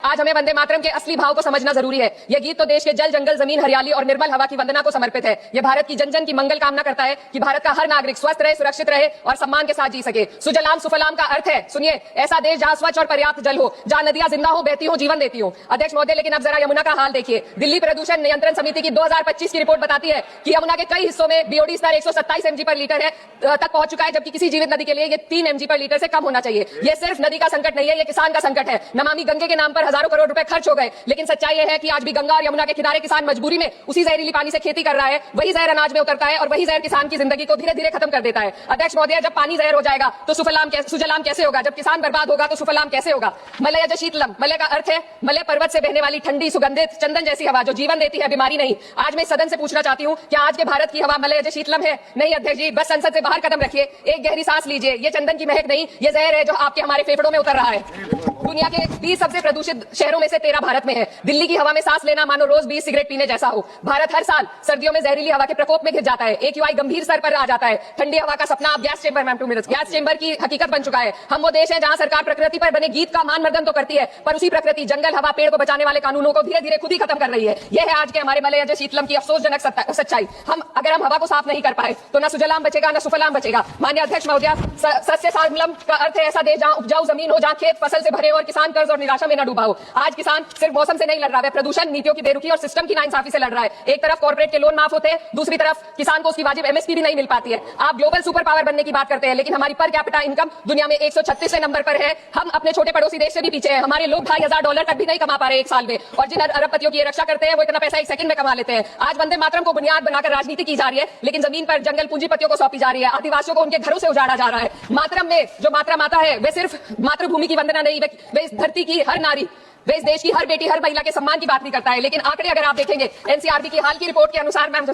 आज हमें वंदे मातरम के असली भाव को समझना जरूरी है। यह गीत तो देश के जल जंगल जमीन हरियाली और निर्मल हवा की वंदना को समर्पित है। यह भारत की जन जन की मंगल कामना करता है कि भारत का हर नागरिक स्वस्थ रहे, सुरक्षित रहे और सम्मान के साथ जी सके। सुजलाम सुफलाम का अर्थ है, सुनिए, ऐसा देश जहां स्वच्छ और पर्याप्त जल हो, जहां नदियां जिंदा हो, बहती हो, जीवन देती हो। अध्यक्ष महोदय, लेकिन अब जरा यमुना का हाल देखिए। दिल्ली प्रदूषण नियंत्रण समिति की 2025 की रिपोर्ट बताती है कि यमुना के कई हिस्सों में बीओडी स्तर 127 mg पर लीटर है तक पहुंच चुका है, जबकि किसी जीवित नदी के लिए यह 3 mg पर लीटर से कम होना चाहिए। यह सिर्फ नदी का संकट नहीं है, यह किसान का संकट है। नमामि गंगे के नाम पर हजारों करोड़ रुपए खर्च हो गए, लेकिन सच्चाई यह है कि आज भी गंगा और यमुना के किनारे किसान मजबूरी में उसी जहरीली पानी से खेती कर रहा है। वही जहर अनाज में उतरता है और वही जहर किसान की जिंदगी को धीरे धीरे खत्म कर देता है। अध्यक्ष महोदय, जब पानी जहर हो जाएगा तो सुजलाम कैसे होगा? जब किसान बर्बाद होगा तो सुफलाम कैसे होगा? मलयज शीतलम, मलय का अर्थ है मलय पर्वत से बहने वाली ठंडी सुगंधित चंदन जैसी हवा जो जीवन देती है, बीमारी नहीं। आज मैं सदन से पूछना चाहती हूँ, क्या आज के भारत की हवा मलयज शीतलम है? नहीं अध्यक्ष जी, बस संसद से बाहर कदम रखिए, एक गहरी सांस लीजिए। ये चंदन की महक नहीं, ये जहर है जो आपके हमारे फेफड़ों में उतर रहा है। दुनिया के 20 सबसे प्रदूषित शहरों में से 13 भारत में है। दिल्ली की हवा में सांस लेना मानो रोज 20 सिगरेट पीने जैसा हो। भारत हर साल सर्दियों में जहरीली हवा के प्रकोप में घिर जाता है। AQI गंभीर स्तर पर आ जाता है। ठंडी हवा का सपना अब gas chamber, ma'am 2 minutes, gas chamber की हकीकत बन चुका है। हम वो देश है जहां सरकार प्रकृति पर बने गीत का मान मर्दन तो करती है, पर उसी प्रकृति, जंगल, हवा, पेड़ को बचाने वाले कानूनों को धीरे धीरे खुद ही खत्म कर रही है। यह है आज के हमारे मलयज शीतलम की अफसोसजनक सच्चाई। अगर हम हवा को साफ नहीं कर पाए तो न सुजलाम बचेगा, न सुफलाम बचेगा। माननीय अध्यक्ष महोदय, सस्य सामलम का अर्थ है ऐसा देश जहां उपजाऊ जमीन हो, जहां खेत फसल से भरे हो और किसान कर्ज और निराशा में न डूबा हो। आज किसान सिर्फ मौसम से नहीं लड़ रहा है, प्रदूषण, नीतियों की बेरुखी और सिस्टम की नाइंसाफी से लड़ रहा है। एक तरफ कॉर्पोरेट के लोन माफ होते हैं, दूसरी तरफ किसान को उसकी वाजिब MSP भी नहीं मिल पाती है। आप ग्लोबल सुपर पावर बनने की बात करते हैं, लेकिन हमारी पर कैपिटा इनकम दुनिया में 136वें नंबर पर है। हम अपने छोटे पड़ोसी देश से भी पीछे हैं। हमारे लोग $2500 तक भी नहीं कमा पा रहे एक साल में, और जिन अरबपतियों की रक्षा करते हैं वो इतना पैसा एक सेकंड में कमा लेते हैं। आज वंदे मातरम को बुनियाद बनाकर राजनीति की जा रही है, लेकिन जमीन पर जंगल पूंजीपतियों को सौंपी जा रही है। आदिवासियों को उनके घरों से उजाड़ा जा रहा है। मातरम में जो मात्रा माता है वे सिर्फ मातृभूमि की वंदना नहीं, वे इस धरती की हर नारी, वे इस देश की हर बेटी, हर महिला के सम्मान की बात नहीं करता है। लेकिन आंकड़े अगर आप देखेंगे, NCRB की हाल की रिपोर्ट के अनुसार, मैम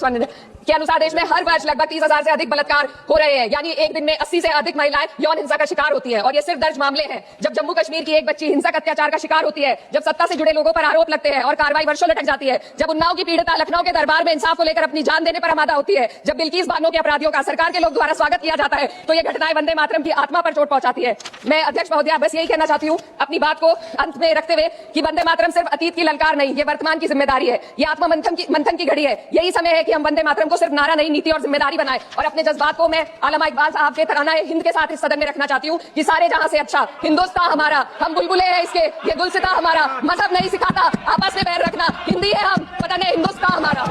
के अनुसार देश में हर वर्ष लगभग 30,000 से अधिक बलात्कार हो रहे हैं। यानी एक दिन में 80 से अधिक महिलाएं यौन हिंसा का शिकार होती है, और ये सिर्फ दर्ज मामले हैं। जब जम्मू कश्मीर की एक बच्ची हिंसक अत्याचार का शिकार होती है, जब सत्ता से जुड़े लोगों पर आरोप लगते हैं और कार्रवाई वर्षों लटक जाती है, जब उन्नाव की पीड़िता लखनऊ के दरबार में इंसाफ को लेकर अपनी जान देने पर आमादा होती है, जब बिल्किस बानो के अपराधियों का सरकार के लोग द्वारा स्वागत किया जाता है, तो ये घटनाएं वंदे मातरम की आत्मा पर चोट पहुंचाती है। मैं अध्यक्ष महोदय बस यही कहना चाहती हूँ अपनी बात को अंत में रखते हुए कि वंदे मातरम सिर्फ अतीत की ललकार नहीं, ये वर्तमान की जिम्मेदारी है। ये आत्म मंथन की घड़ी है। यही समय है कि हम वंदे मातरम को सिर्फ नारा नहीं, नीति और जिम्मेदारी बनाए। और अपने जज्बात को मैं आलमा इकबाल साहब के तराना हिंद के साथ इस सदन में रखना चाहती हूँ कि सारे जहां से अच्छा हिंदुस्तान हमारा, हम बुलबुले हैं इसके, ये गुलसिता हमारा, मजहब नहीं सिखाता आपस में बैर रखना, हिंदी है हम, वतन है हिंदुस्तान हमारा।